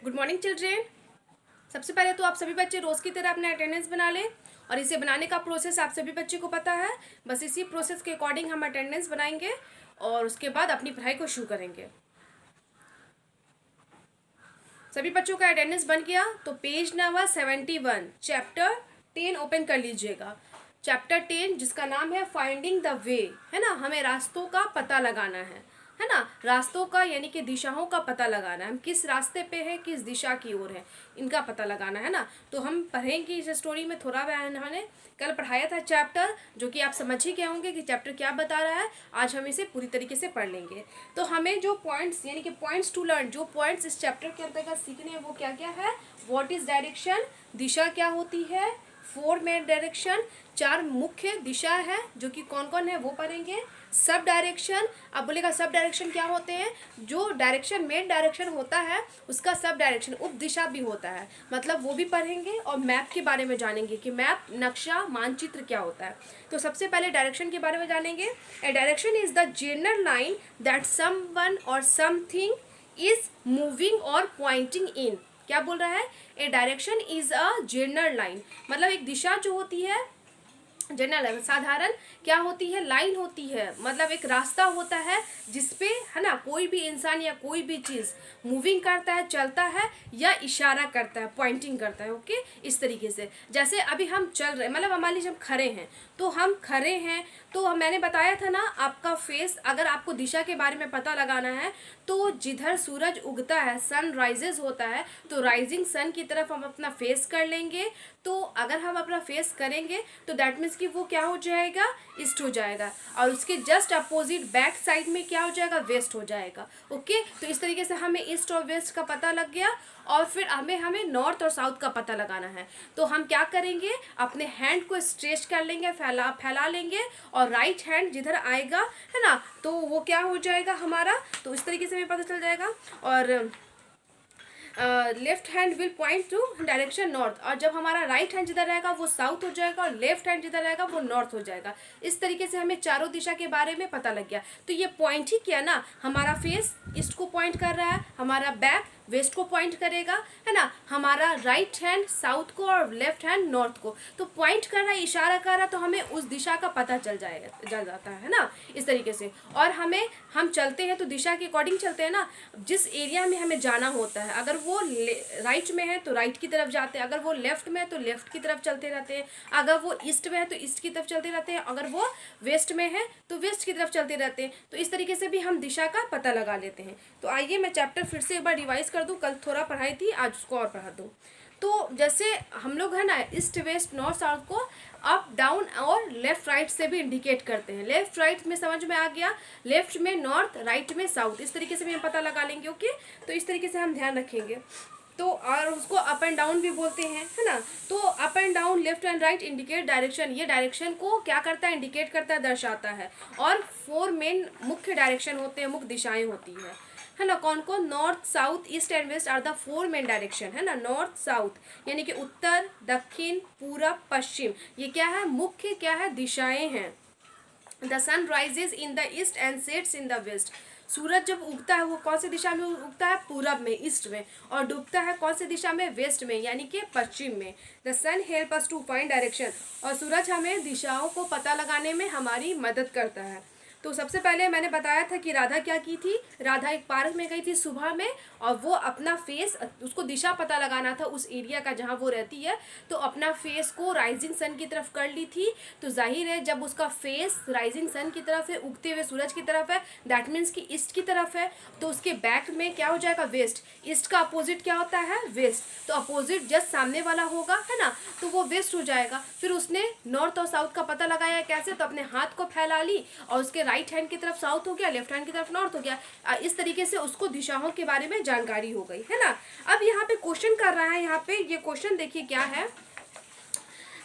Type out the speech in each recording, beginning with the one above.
Good morning children. सबसे पहले तो आप सभी बच्चे रोज़ की तरह अपना अटेंडेंस बना लें और इसे बनाने का प्रोसेस आप सभी बच्चे को पता है। बस इसी प्रोसेस के अकॉर्डिंग हम अटेंडेंस बनाएंगे और उसके बाद अपनी पढ़ाई को शुरू करेंगे। सभी बच्चों का अटेंडेंस बन गया तो पेज नंबर 71 चैप्टर 10 ओपन कर लीजिएगा। चैप्टर 10 जिसका नाम है फाइंडिंग द वे, है ना। हमें रास्तों का पता लगाना है ना। रास्तों का यानी कि दिशाओं का पता लगाना है। हम किस रास्ते पे हैं, किस दिशा की ओर है, इनका पता लगाना है ना। तो हम पढ़ेंगे इस स्टोरी में। थोड़ा हमने कल पढ़ाया था चैप्टर, जो कि आप समझ ही गए होंगे कि चैप्टर क्या बता रहा है। आज हम इसे पूरी तरीके से पढ़ लेंगे। तो हमें जो पॉइंट्स यानी कि पॉइंट्स टू लर्न, जो पॉइंट्स इस चैप्टर के अंतर्गत सीखने हैं वो क्या क्या है। व्हाट इज डायरेक्शन, दिशा क्या होती है। 4 मेन डायरेक्शन, 4 मुख्य दिशा है जो कि कौन कौन है वो पढ़ेंगे। सब डायरेक्शन, अब बोलेगा सब डायरेक्शन क्या होते हैं। जो डायरेक्शन मेन डायरेक्शन होता है उसका सब डायरेक्शन उप दिशा भी होता है, मतलब वो भी पढ़ेंगे। और मैप के बारे में जानेंगे कि मैप, नक्शा, मानचित्र क्या होता है। तो सबसे पहले डायरेक्शन के बारे में जानेंगे। A direction is the general line that someone or something is moving or pointing in. क्या बोल रहा है। A direction is a general line, मतलब एक दिशा जो होती है जनरल साधारण क्या होती है, लाइन होती है, मतलब एक रास्ता होता है जिसपे है ना कोई भी इंसान या कोई भी चीज़ मूविंग करता है, चलता है या इशारा करता है, पॉइंटिंग करता है। ओके, इस तरीके से जैसे अभी हम चल रहे, मतलब मान लीजिए हम खड़े हैं, तो हम खड़े हैं तो मैंने बताया था ना आपका फेस, अगर आपको दिशा के बारे में पता लगाना है तो जिधर सूरज उगता है, सन राइजेज होता है, तो राइजिंग सन की तरफ हम अपना फेस कर लेंगे। तो अगर हम अपना फेस करेंगे तो दैट मीन्स कि वो क्या हो जाएगा, ईस्ट हो जाएगा। और उसके जस्ट अपोजिट बैक साइड में क्या हो जाएगा, वेस्ट हो जाएगा। ओके, तो इस तरीके से हमें ईस्ट और वेस्ट का पता लग गया। और फिर हमें नॉर्थ और साउथ का पता लगाना है। तो हम क्या करेंगे, अपने हैंड को स्ट्रेच कर लेंगे, फैला लेंगे, और राइट हैंड जिधर आएगा है ना, तो वो क्या हो जाएगा हमारा, तो इस तरीके से हमें पता चल जाएगा। और left hand will point two direction north, और जब हमारा राइट हैंड जिधर रहेगा वो साउथ हो जाएगा और लेफ्ट हैंड जिधर रहेगा वो नॉर्थ हो जाएगा। इस तरीके से हमें चारों दिशा के बारे में पता लग गया। तो ये पॉइंट ही किया ना, हमारा फेस ईस्ट को पॉइंट कर रहा है, हमारा बैक वेस्ट को पॉइंट करेगा, है ना, हमारा राइट हैंड साउथ को और लेफ्ट हैंड नॉर्थ को। तो पॉइंट कर रहा है, इशारा कर रहा है, तो हमें उस दिशा का पता चल जाता है ना, इस तरीके से। और हम चलते हैं तो दिशा के अकॉर्डिंग चलते हैं ना, जिस एरिया में हमें जाना होता है। अगर वो राइट में है तो राइट की तरफ जाते हैं, अगर वो लेफ्ट में है तो लेफ्ट की तरफ चलते रहते हैं, अगर वो ईस्ट में है तो ईस्ट की तरफ चलते रहते हैं, अगर वो वेस्ट में है तो वेस्ट की तरफ चलते रहते हैं। तो इस तरीके से भी हम दिशा का पता लगा लेते हैं। तो आइए मैं चैप्टर फिर से एक बार रिवाइज कर दूं, कल थोड़ा पढ़ाई थी, आज उसको और पढ़ा दूं। तो जैसे हम लोग है ना ईस्ट वेस्ट नॉर्थ साउथ को अप डाउन और लेफ्ट राइट से भी इंडिकेट करते हैं। लेफ्ट राइट में समझ में आ गया, लेफ्ट में नॉर्थ, राइट में साउथ, इस तरीके से भी हम पता लगा लेंगे। ओके, तो इस तरीके से हम ध्यान रखेंगे। तो और उसको अप एंड डाउन भी बोलते हैं, है ना। तो up and down, left and right indicate direction, ये डायरेक्शन को क्या करता है, इंडिकेट करता है, दर्शाता है। और 4 मेन मुख्य डायरेक्शन होते हैं, मुख्य दिशाएं होती है ना। कौन कौन, north south east and west are the 4 main direction, है ना। नॉर्थ साउथ यानी कि उत्तर दक्षिण पूरब पश्चिम, ये क्या है, मुख्य क्या है, दिशाएं हैं। The sun rises in the east and sets in the west, सूरज जब उगता है वो कौन सी दिशा में उगता है, पूरब में, ईस्ट में, और डूबता है कौन सी दिशा में, वेस्ट में, यानी कि पश्चिम में। The sun help us to find direction, और सूरज हमें दिशाओं को पता लगाने में हमारी मदद करता है। तो सबसे पहले मैंने बताया था कि राधा क्या की थी, राधा एक पार्क में गई थी सुबह में, और वो अपना फेस, उसको दिशा पता लगाना था उस एरिया का जहाँ वो रहती है, तो अपना फेस को राइजिंग सन की तरफ कर ली थी। तो जाहिर है जब उसका फेस राइजिंग सन की तरफ है, उगते हुए सूरज की तरफ है, दैट मीन्स कि ईस्ट की तरफ है, तो उसके बैक में क्या हो जाएगा, वेस्ट। ईस्ट का अपोजिट क्या होता है, वेस्ट। तो अपोजिट जस्ट सामने वाला होगा, है ना, तो वो वेस्ट हो जाएगा। फिर उसने नॉर्थ और साउथ का पता लगाया कैसे, तो अपने हाथ को फैला ली और उसके राइट हैंड की तरफ साउथ हो गया, लेफ्ट हैंड की तरफ नॉर्थ हो गया। इस तरीके से उसको दिशाओं के बारे में जानकारी हो गई, है ना। अब यहाँ पे क्वेश्चन कर रहा है, यहाँ पे ये क्वेश्चन देखिए क्या है।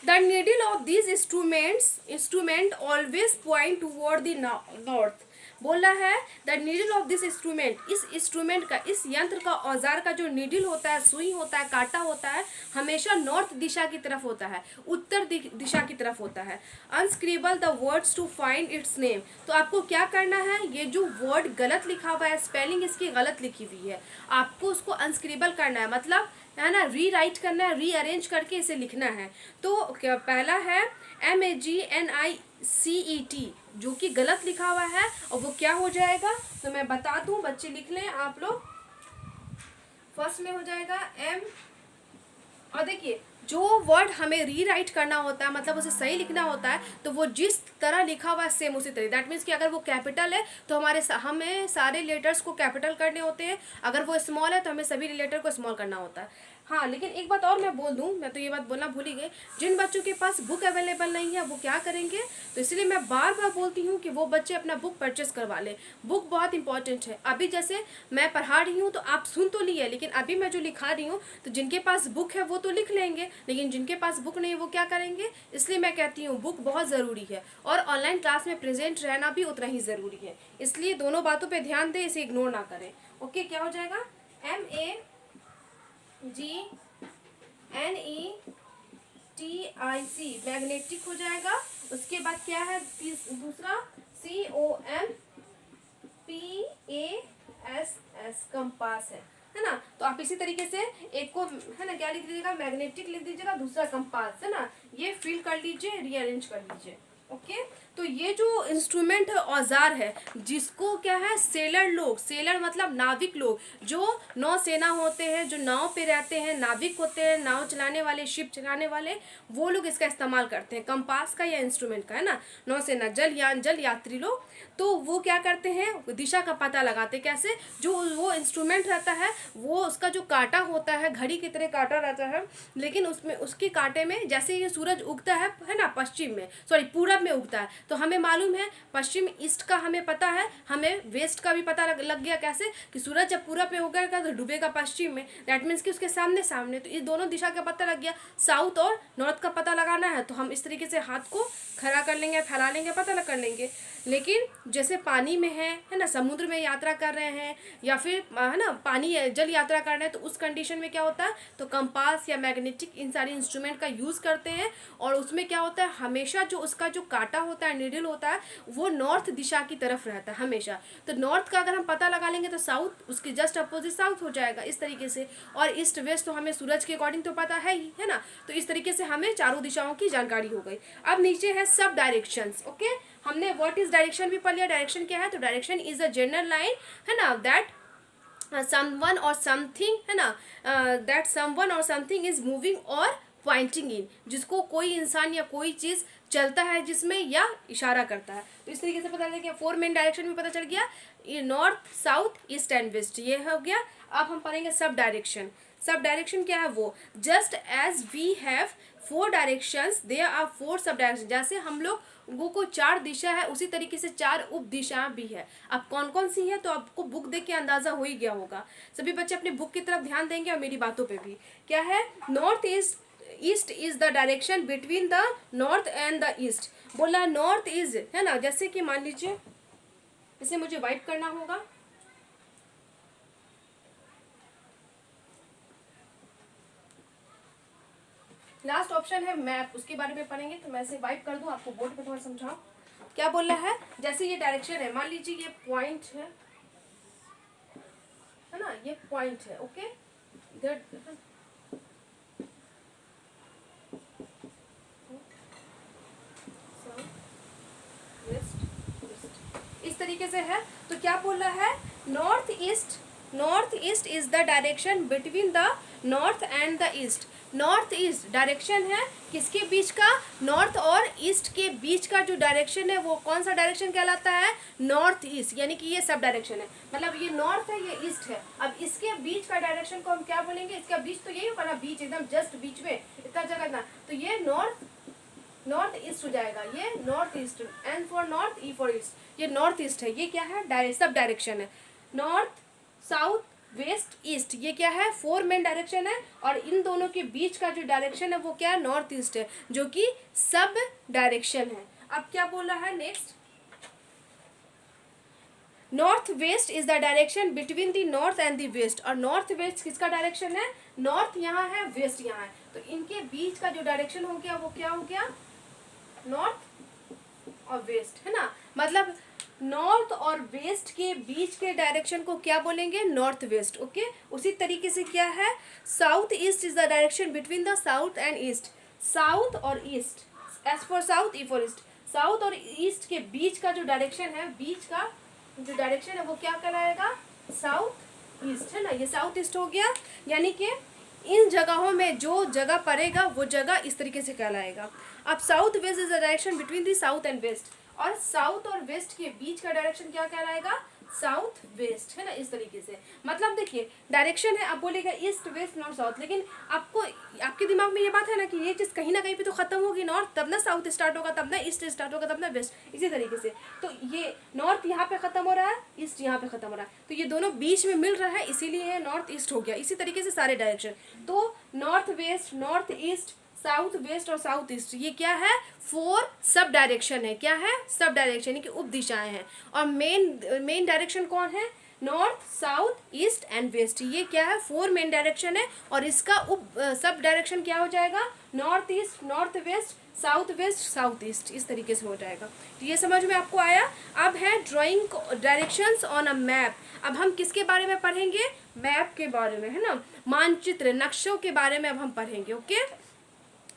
The needle of these instrument always point toward the north, बोल रहा है the needle of this instrument, इस इंस्ट्रूमेंट का, इस यंत्र का, औजार का जो नीडल होता है, सुई होता है, कांटा होता है, हमेशा नॉर्थ दिशा की तरफ होता है, उत्तर दिशा की तरफ होता है। Unscramble the words to find its name, तो आपको क्या करना है, ये जो वर्ड गलत लिखा हुआ है, स्पेलिंग इसकी गलत लिखी हुई है, आपको उसको अनस्क्रिबल करना है, मतलब है ना, रीराइट करना है, रीअरेंज करके इसे लिखना है। तो क्या पहला है MAGNICET, जो कि गलत लिखा हुआ है, और वो क्या हो जाएगा, तो मैं बता दूं, बच्चे लिख लें आप लोग। फर्स्ट में हो जाएगा M, और देखिए जो वर्ड हमें रीराइट करना होता है, मतलब उसे सही लिखना होता है, तो वो जिस तरह लिखा हुआ है सेम उसी तरह, दैट मीन्स कि अगर वो कैपिटल है तो हमें सारे लेटर्स को कैपिटल करने होते हैं, अगर वो स्मॉल है तो हमें सभी लेटर को स्मॉल करना होता है। हाँ, लेकिन एक बात और मैं बोल दूं, मैं तो ये बात बोलना भूल ही गई, जिन बच्चों के पास बुक अवेलेबल नहीं है वो क्या करेंगे, तो इसलिए मैं बार बार बोलती हूँ कि वो बच्चे अपना बुक परचेस करवा लें। बुक बहुत इंपॉर्टेंट है। अभी जैसे मैं पढ़ा रही हूँ तो आप सुन तो लिए, लेकिन अभी मैं जो लिखा रही हूँ, तो जिनके पास बुक है वो तो लिख लेंगे, लेकिन जिनके पास बुक नहीं वो क्या करेंगे, इसलिए मैं कहती हूँ बुक बहुत ज़रूरी है, और ऑनलाइन क्लास में प्रेजेंट रहना भी उतना ही ज़रूरी है, इसलिए दोनों बातों पर ध्यान दें, इसे इग्नोर ना करें। ओके, क्या हो जाएगा, MAGNETIC, मैग्नेटिक हो जाएगा। उसके बाद क्या है दूसरा, COMPASS, कंपास है ना। तो आप इसी तरीके से एक को है ना क्या लिख दीजिएगा, मैग्नेटिक लिख दीजिएगा, दूसरा कंपास है ना, ये फिल कर लीजिए, रीअरेंज कर लीजिए। ओके, तो ये जो इंस्ट्रूमेंट है, औजार है, जिसको क्या है, सेलर लोग, सेलर मतलब नाविक लोग, जो नौसेना होते हैं, जो नाव पे रहते हैं, नाविक होते हैं, नाव चलाने वाले, शिप चलाने वाले, वो लोग इसका इस्तेमाल करते हैं, कंपास का या इंस्ट्रूमेंट का, है ना। नौसेना, जल यात्री लोग, तो वो क्या करते हैं, दिशा का पता लगाते, कैसे, जो वो इंस्ट्रूमेंट रहता है, वो उसका जो कांटा होता है, घड़ी की तरह कांटा रहता है, लेकिन उसमें उसके कांटे में, जैसे ये सूरज उगता है ना, पश्चिम में, सॉरी पूरब में उगता है, तो हमें मालूम है पश्चिम, ईस्ट का हमें पता है, हमें वेस्ट का भी पता लग गया, कैसे कि सूरज जब पूरब में उगेगा तो डूबेगा पश्चिम में, दैट मीन्स कि उसके सामने सामने, तो इस दोनों दिशा का पता लग गया। साउथ और नॉर्थ का पता लगाना है तो हम इस तरीके से हाथ को खड़ा कर लेंगे, फैला लेंगे, पता लग कर लेंगे। लेकिन जैसे पानी में है ना, समुद्र में यात्रा कर रहे हैं, या फिर है ना पानी जल यात्रा कर रहे हैं, तो उस कंडीशन में क्या होता है, तो कंपास या मैग्नेटिक, इन सारी इंस्ट्रूमेंट का यूज़ करते हैं, और उसमें क्या होता है, हमेशा जो उसका जो कांटा होता है, नीडल होता है, वो नॉर्थ दिशा की तरफ रहता है हमेशा। तो नॉर्थ का अगर हम पता लगा लेंगे तो साउथ उसके जस्ट अपोजिट साउथ हो जाएगा, इस तरीके से। और ईस्ट वेस्ट तो हमें सूरज के अकॉर्डिंग तो पता है ही, है ना। तो इस तरीके से हमें चारों दिशाओं की जानकारी हो गई। अब नीचे है सब डायरेक्शंस। ओके, हमने व्हाट इज डायरेक्शन भी पढ़ लिया। डायरेक्शन क्या है, तो direction is a general line, है ना, दैट someone or something, है ना, that someone or something is moving और पॉइंटिंग इन, जिसको कोई इंसान या कोई चीज़ चलता है जिसमें, या इशारा करता है। तो इस तरीके से पता चल गया, 4 मेन डायरेक्शन में पता चल गया, ये north, south, east and west, ये हो गया। अब हम पढ़ेंगे सब डायरेक्शन। सब डायरेक्शन क्या है, वो just as we have 4 directions there are 4 sub direction, जैसे हम लोग को 4 दिशा है, उसी तरीके से 4 उप दिशा भी है। अब कौन कौन सी है, तो आपको बुक देख के अंदाजा हो ही गया होगा। सभी बच्चे अपने बुक की तरफ ध्यान देंगे और मेरी बातों पे भी। क्या है, north east is the direction between the north and the east. बोला नॉर्थ इज, है ना, जैसे कि मान लीजिए इसे मुझे वाइप करना होगा, लास्ट ऑप्शन है मैप, उसके बारे में पढ़ेंगे, तो मैं इसे वाइप कर दूं, आपको बोर्ड पे थोड़ा समझाऊं। क्या बोल रहा है, जैसे ये डायरेक्शन है, मान लीजिए ये पॉइंट है ना, ये पॉइंट है। ओके, इधर इस तरीके से है। तो क्या बोल रहा है, north east is the direction between the north and the east. North east direction है किसके बीच का, नॉर्थ और ईस्ट के बीच का जो डायरेक्शन है, वो कौन सा डायरेक्शन कहलाता है, नॉर्थ ईस्ट। यानी कि ये सब डायरेक्शन है, मतलब ये नॉर्थ है, ये ईस्ट है। अब इसके बीच का डायरेक्शन को हम क्या बोलेंगे, इसका बीच तो यही होगा ना, बीच एकदम जस्ट बीच में, इतना जगह ना, तो ये नॉर्थ ईस्ट हो जाएगा, ये north east. N for north, E for east, ये नॉर्थ ईस्ट है। ये क्या है, सब डायरेक्शन है, नॉर्थ, साउथ, वेस्ट, ईस्ट, ये क्या है, 4 मेन डायरेक्शन है। और इन दोनों के बीच का जो डायरेक्शन है वो क्या है, नॉर्थ ईस्ट है, जो कि सब डायरेक्शन है। अब क्या बोल रहा है next, north west is the direction between the north and the west, और नॉर्थ वेस्ट किसका डायरेक्शन है, नॉर्थ यहाँ है वेस्ट यहाँ है, तो इनके बीच का जो डायरेक्शन हो गया वो क्या हो गया, नॉर्थ और वेस्ट, है ना। मतलब नॉर्थ और वेस्ट के बीच के डायरेक्शन को क्या बोलेंगे, नॉर्थ वेस्ट। ओके, उसी तरीके से क्या है, south east is the direction between the south and east, south और east, as for south E for east, south और ईस्ट के बीच का जो डायरेक्शन है, बीच का जो डायरेक्शन है वो क्या कहलाएगा, साउथ ईस्ट, है ना। ये साउथ ईस्ट हो गया, यानी कि इन जगहों में जो जगह पड़ेगा वो जगह इस तरीके से कहलाएगा। अब south west is the direction between the south and west, और साउथ और वेस्ट के बीच का डायरेक्शन क्या कहलाएगा, साउथ वेस्ट, है ना, इस तरीके से। मतलब देखिए डायरेक्शन है, आप बोलेगा ईस्ट वेस्ट नॉर्थ साउथ, लेकिन आपको आपके दिमाग में ये बात है ना कि ये चीज़ कहीं ना कहीं पे तो खत्म होगी, नॉर्थ तब ना साउथ स्टार्ट होगा, तब ना ईस्ट स्टार्ट होगा, तब ना वेस्ट, इसी तरीके से। तो ये नॉर्थ यहाँ पे खत्म हो रहा है, ईस्ट यहाँ पे खत्म हो रहा है, तो ये दोनों बीच में मिल रहा है, इसीलिए नॉर्थ ईस्ट हो गया। इसी तरीके से सारे डायरेक्शन, तो north west, north east, south west और साउथ ईस्ट, ये क्या है, 4 सब डायरेक्शन है। क्या है, सब डायरेक्शन, यानी कि उप दिशाएं हैं। और मेन डायरेक्शन कौन है, north south east and west, ये क्या है, 4 मेन डायरेक्शन है, और इसका उप सब डायरेक्शन क्या हो जाएगा, north east, north west, south west, south east, इस तरीके से हो जाएगा। तो ये समझ में आपको आया। अब है drawing directions on a map. अब हम किसके बारे में पढ़ेंगे, मैप के बारे में, है ना, मानचित्र, नक्शों के बारे में अब हम पढ़ेंगे। ओके,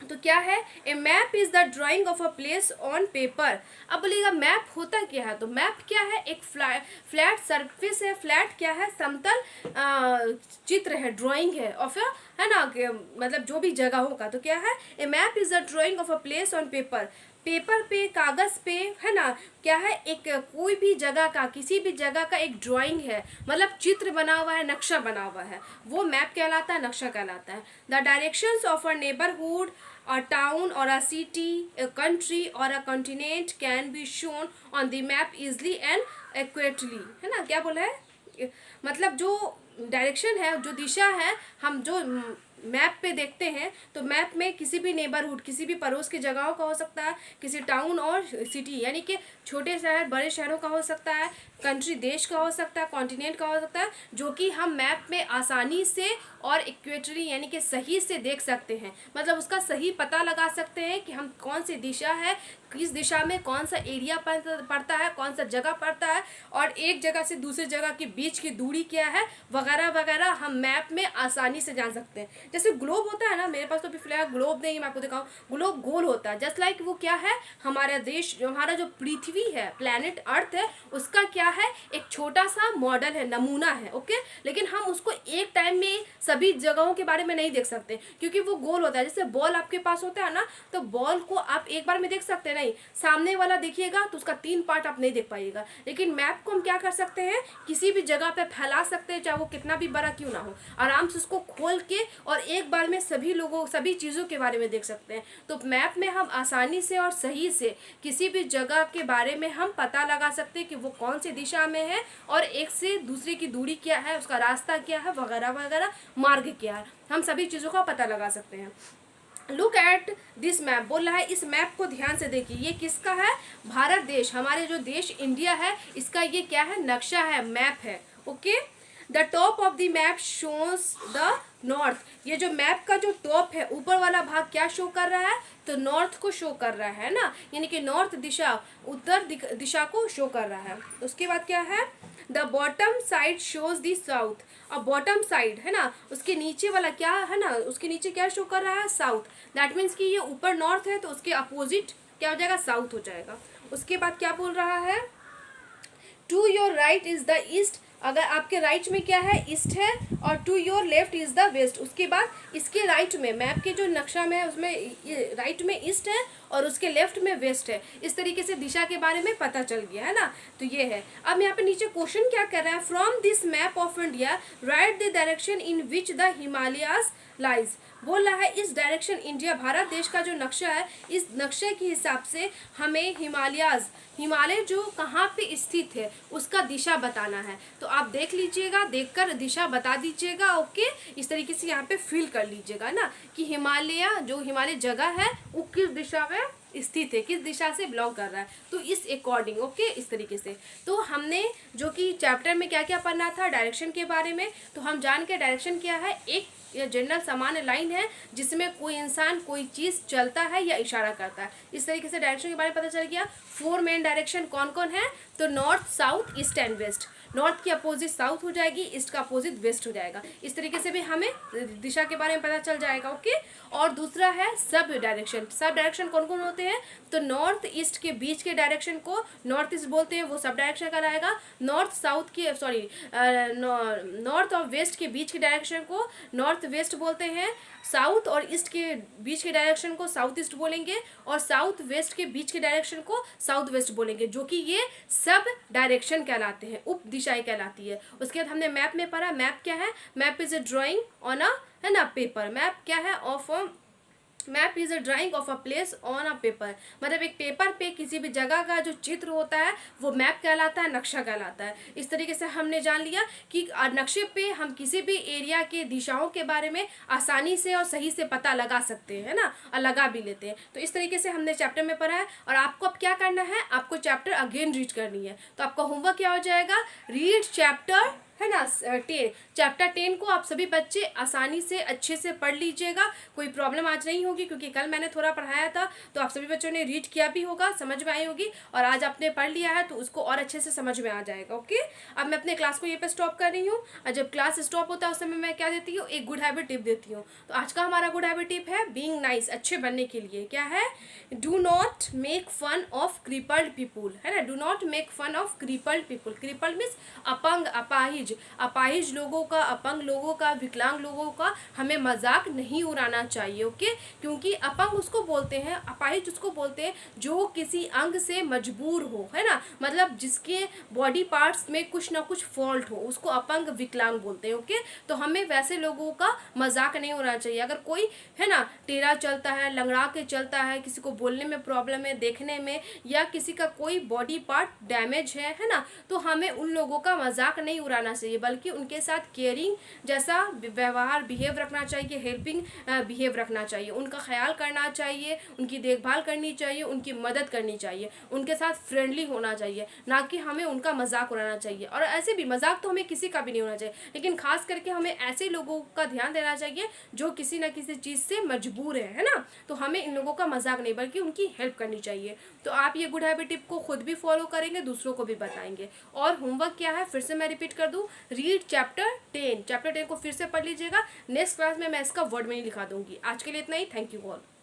तो क्या है, a map is the drawing of a place on paper. अब बोलिएगा मैप होता क्या है, तो मैप क्या है, एक फ्लैट सरफेस है, फ्लैट क्या है, समतल चित्र है, ड्राइंग है ऑफ, है ना, मतलब जो भी जगह होगा, तो क्या है, a map is the drawing of a place on paper, paper पे, कागज पे, है ना, क्या है, एक कोई भी जगह का, किसी भी जगह का एक ड्राइंग है, मतलब चित्र बना हुआ है, नक्शा बना हुआ है, वो मैप कहलाता है, नक्शा कहलाता है। The directions of a neighbourhood, a town or a city, a country or a continent can be shown on the map easily and accurately, है ना। क्या बोला है, मतलब जो डायरेक्शन है, जो दिशा है, हम जो मैप पे देखते हैं, तो मैप में किसी भी नेबरहुड, किसी भी पड़ोस की जगहों का हो सकता है, किसी टाउन और सिटी यानी कि छोटे शहर बड़े शहरों का हो सकता है, कंट्री देश का हो सकता है, कॉन्टिनेंट का हो सकता है, जो कि हम मैप में आसानी से और इक्वेटरी यानी कि सही से देख सकते हैं, मतलब उसका सही पता लगा सकते हैं कि हम कौन सी दिशा है, किस दिशा में कौन सा एरिया पड़ता है, कौन सा जगह पड़ता है, और एक जगह से दूसरी जगह के बीच की दूरी क्या है, वगैरह वगैरह हम मैप में आसानी से जान सकते हैं। जैसे ग्लोब होता है ना, मेरे पास तो अभी फिलहाल ग्लोब नहीं, मैं आपको दिखाऊं, ग्लोब गोल होता है, जस्ट लाइक वो क्या है, हमारा देश, हमारा जो पृथ्वी है, प्लैनेट अर्थ है, उसका क्या है, एक छोटा सा मॉडल है, नमूना है। ओके, लेकिन हम उसको एक टाइम में सभी जगहों के बारे में नहीं देख सकते, क्योंकि वो गोल होता है। जैसे बॉल आपके पास होता है ना, तो बॉल को आप एक बार में देख सकते हैं नहीं, सामने वाला देखिएगा तो उसका 3 पार्ट आप नहीं देख पाइएगा। लेकिन मैप को हम क्या कर सकते हैं, किसी भी जगह पे फैला सकते हैं, चाहे वो कितना भी बड़ा क्यों ना हो, आराम से उसको खोल के और एक बार में सभी लोगों, सभी चीज़ों के बारे में देख सकते हैं। तो मैप में हम आसानी से और सही से किसी भी जगह के बारे में हम पता लगा सकते हैं कि वो कौन सी दिशा में है, और एक से दूसरे की दूरी क्या है, उसका रास्ता क्या है, वगैरह वगैरह, मार्ग क्या है, हम सभी चीज़ों का पता लगा सकते हैं। लुक एट दिस मैप, बोल रहा है इस मैप को ध्यान से देखिए, ये किसका है, भारत देश, हमारे जो देश इंडिया है, इसका ये क्या है, नक्शा है, मैप है। Okay, the top of the map shows the north, ये जो मैप का जो टॉप है, ऊपर वाला भाग क्या शो कर रहा है, तो नॉर्थ को शो कर रहा है ना, यानी कि नॉर्थ दिशा, उत्तर दिशा को शो कर रहा है। उसके बाद क्या है, the bottom side shows the south, अब बॉटम साइड है ना, उसके नीचे वाला क्या है ना, उसके नीचे क्या शो कर रहा है, साउथ, दैट मीन्स कि ये ऊपर नॉर्थ है, तो उसके अपोजिट क्या हो जाएगा, साउथ हो जाएगा। उसके बाद क्या बोल रहा है, to your right is the east, अगर आपके राइट में क्या है, ईस्ट है, और to your left is the west. उसके बाद इसके राइट में, मैप के जो नक्शा में है उसमें राइट में ईस्ट है और उसके लेफ्ट में वेस्ट है। इस तरीके से दिशा के बारे में पता चल गया है ना, तो ये है। अब यहाँ पे नीचे क्वेश्चन क्या कर रहा है, from this map of India right the direction in which the Himalayas lies, बोल रहा है इस डायरेक्शन, इंडिया भारत देश का जो नक्शा है, इस नक्शे के हिसाब से हमें हिमालयाज, हिमालय जो कहाँ पे स्थित है उसका दिशा बताना है। तो आप देख लीजिएगा, देखकर दिशा बता दीजिएगा। ओके, इस तरीके से यहाँ पे फील कर लीजिएगा ना कि हिमालय, जो हिमालय जगह है वो किस दिशा में स्थित है, किस दिशा से बिलोंग कर रहा है, तो इस अकॉर्डिंग, ओके, इस तरीके से। तो हमने जो कि चैप्टर में क्या क्या पढ़ना था डायरेक्शन के बारे में, तो हम जान के डायरेक्शन क्या है, एक जनरल सामान्य लाइन है जिसमें कोई इंसान कोई चीज़ चलता है या इशारा करता है। इस तरीके से डायरेक्शन के बारे में पता चल गया। 4 मेन डायरेक्शन कौन कौन है, तो north, south, east and west. North की अपोजिट साउथ हो जाएगी, ईस्ट का अपोजिट वेस्ट हो जाएगा। इस तरीके से भी हमें दिशा के बारे में पता चल जाएगा, ओके। और दूसरा है सब डायरेक्शन। सब डायरेक्शन कौन कौन होते हैं, तो नॉर्थ ईस्ट के बीच के डायरेक्शन को नॉर्थ ईस्ट बोलते हैं, वो सब डायरेक्शन कहलाएगा। नॉर्थ साउथ के नॉर्थ और वेस्ट के बीच के डायरेक्शन को नॉर्थ वेस्ट बोलते हैं। साउथ और ईस्ट के बीच के डायरेक्शन को साउथ ईस्ट बोलेंगे, और साउथ वेस्ट के बीच के डायरेक्शन को साउथ वेस्ट बोलेंगे, जो कि ये सब डायरेक्शन कहलाते हैं, उप दिशाएं कहलाती है। उसके बाद हमने मैप में पढ़ा, मैप क्या है, map is a drawing on a, है ना, पेपर। मैप क्या है, of map is a drawing of a place on a paper, मतलब एक पेपर पे किसी भी जगह का जो चित्र होता है वो मैप कहलाता है, नक्शा कहलाता है। इस तरीके से हमने जान लिया कि नक्शे पे हम किसी भी एरिया के दिशाओं के बारे में आसानी से और सही से पता लगा सकते हैं, है ना, और लगा भी लेते हैं। तो इस तरीके से हमने चैप्टर में पढ़ा है। और आपको अब क्या करना है, आपको चैप्टर अगेन रीड करनी है। तो आपका होमवर्क क्या हो जाएगा, रीड चैप्टर, है ना, 10। चैप्टर 10 को आप सभी बच्चे आसानी से अच्छे से पढ़ लीजिएगा। कोई प्रॉब्लम आज नहीं होगी, क्योंकि कल मैंने थोड़ा पढ़ाया था, तो आप सभी बच्चों ने रीड किया भी होगा, समझ में आई होगी, और आज आपने पढ़ लिया है तो उसको और अच्छे से समझ में आ जाएगा, ओके। अब मैं अपने क्लास को ये पे स्टॉप कर रही हूँ, और जब क्लास स्टॉप होता है उस समय मैं क्या देती हूँ, एक गुड हैबिट टिप देती हूँ। तो आज का हमारा गुड हैबिट टिप है बीइंग नाइस, अच्छे बनने के लिए। क्या है, do not make fun of crippled people, है ना, do not make fun of crippled people. Crippled means अपंग, अपाहिज, अपाहिज लोगों का, अपंग लोगों का, विकलांग लोगों का हमें मजाक नहीं उड़ाना चाहिए, ओके। क्योंकि अपंग उसको बोलते हैं, अपाहिज उसको बोलते हैं जो किसी अंग से मजबूर हो, है ना, मतलब जिसके बॉडी पार्ट्स में कुछ ना कुछ फॉल्ट हो, उसको अपंग विकलांग बोलते हैं, ओके। तो हमें वैसे लोगों का मजाक नहीं उड़ाना चाहिए। अगर कोई, है ना, टेढ़ा चलता है, लंगड़ा के चलता है, किसी को बोलने में प्रॉब्लम है, देखने में, या किसी का कोई बॉडी पार्ट डैमेज है ना, तो हमें उन लोगों का मजाक नहीं उड़ाना चाहिए, बल्कि उनके साथ केयरिंग जैसा व्यवहार, बिहेव रखना चाहिए, हेल्पिंग बिहेव रखना चाहिए, उनका ख्याल करना चाहिए, उनकी देखभाल करनी चाहिए, उनकी मदद करनी चाहिए, उनके साथ फ्रेंडली होना चाहिए, ना कि हमें उनका मजाक उड़ाना चाहिए। और ऐसे भी मजाक तो हमें किसी का भी नहीं होना चाहिए, लेकिन खास करके हमें ऐसे लोगों का ध्यान देना चाहिए जो किसी न किसी चीज़ से मजबूर है ना, तो हमें इन लोगों का मजाक नहीं बल्कि उनकी हेल्प करनी चाहिए। तो आप ये गुड हैबिट टिप को खुद भी फॉलो करेंगे, दूसरों को भी बताएंगे। और होमवर्क क्या है, फिर से मैं रिपीट कर दूं, रीड चैप्टर 10। चैप्टर 10 को फिर से पढ़ लीजिएगा। नेक्स्ट क्लास में मैं इसका वर्ड में लिखा दूंगी। आज के लिए इतना ही। Thank you all.